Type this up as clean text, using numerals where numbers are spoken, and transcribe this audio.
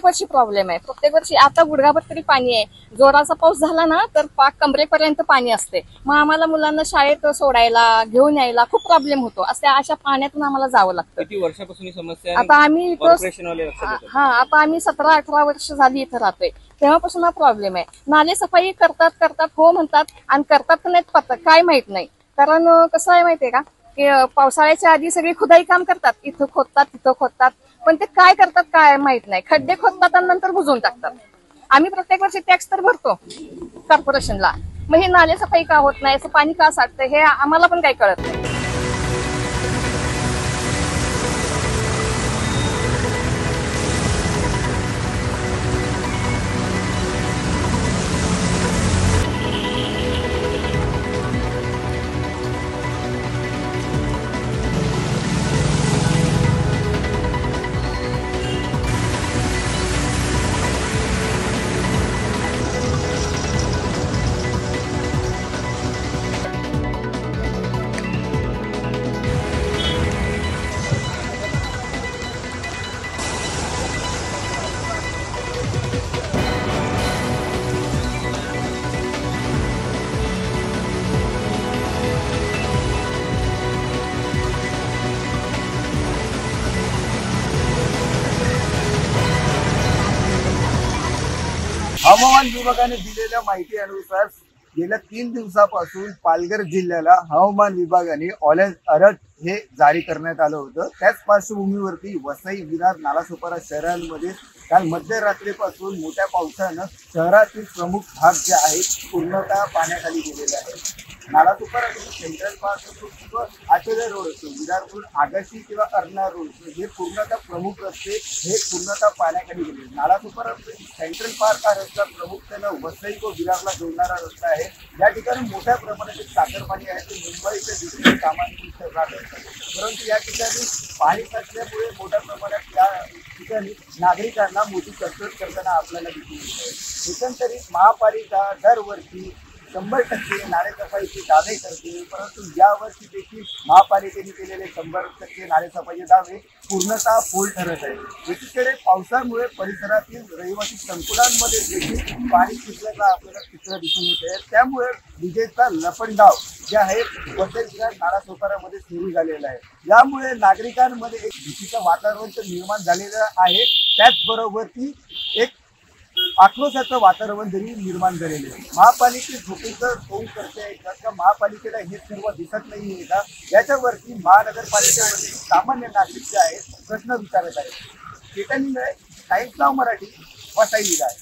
वर्षी प्रॉब्लेम आहे, प्रत्येक वर्षी. आता गुडघाभर तरी पाणी आहे. जोराचा पाऊस झाला ना तर पाक कमरेपर्यंत पाणी असते. मग आम्हाला मुलांना शाळेत सोडायला घेऊन यायला खूप प्रॉब्लेम होतो. अशा पाण्यातून आम्हाला जावं लागतं. किती वर्षापासून ही समस्या? आता आम्ही आता आम्ही 17-18 वर्ष झाली इथं राहतोय, तेव्हापासून हा प्रॉब्लेम आहे. नाले सफाई करतात हो म्हणतात आणि करतात का नाहीत पत्ता काय माहित नाही. कारण कसं आहे माहितीये का की पावसाळ्याच्या आधी सगळी खुदाई काम करतात, इथं खोदतात तिथं खोदतात, पण ते काय करतात काय माहित नाही. खड्डे खोदतात आणि नंतर बुजवून टाकतात. आम्ही प्रत्येक वर्षी टॅक्स तर भरतो कॉर्पोरेशनला, मग हे नाले सफाई का होत नाही, असं पाणी का साठतं हे आम्हाला पण काही कळत नाही. हवामान विभागाने दिलेल्या माहितीनुसार गेल्या 3 दिवसापासून पालघर जिल्ह्याला हवामान विभागाने ऑरेंज अलर्ट हे जारी करण्यात आलं होतं. त्याच पार्श्वभूमीवरती वसई, विरार, नालासोपारा शहरांमध्ये काल मध्यरात्रीपासून मोठ्या पावसानं शहरातील प्रमुख भाग जे आहेत पूर्णतः पाण्याखाली गेलेले आहेत. नालासोपारा सेंट्रल पार्क असो किंवा आचर्य रोड असो, विरारपूर आगाशी किंवा अर्ना रोड हे पूर्णतः प्रमुख रस्ते हे पूर्णतः पाण्याखाली गेले. नालासोपारा सेंट्रल पार्क हा रस्ता प्रमुख्यानं वसई व विरारला जोडणारा रस्ता आहे. या ठिकाणी मोठ्या प्रमाणात साखर पाणी आहे ते मुंबईच्या दुसऱ्या कामानिमित्त राहत असतात, परंतु या ठिकाणी पाणी साचल्यामुळे मोठ्या प्रमाणात या ठिकाणी नागरिकांना मोठी कसरत करताना आपल्याला दिसून येते. एकंदरीत महापालिका दरवर्षी 100% नालेसफाईचे दावे करते, परंतु यावर्षी देखील महापालिकेने केलेले 100% नालेसफाईचे दावे पूर्णतः फोल ठरत आहे. एकीकडे पावसामुळे परिसरातील रहिवासी संकुलांमध्ये देखील पाणी शिरल्याचं आपल्याला चित्र दिसून येत आहे. त्यामुळे विजेचा लपंडाव जे आहे वसई, विरार, नालासोपारामध्ये सुरू झालेला आहे. यामुळे नागरिकांमध्ये एक भीतीचं वातावरण तर निर्माण झालेलं आहे, त्याचबरोबर ती एक आक्रोशाचं वातावरण जरी निर्माण झालेलं आहे. महापालिकेत झोपेचं सोंग करते आहे का, महापालिकेला हे सर्व दिसत नाही आहे का, याच्यावरती महानगरपालिकेवरती सामान्य नागरिक जे आहेत प्रश्न विचारत आहेत. चेतन इंगळे, टाइम्स नाव मराठी, वसई, विरार.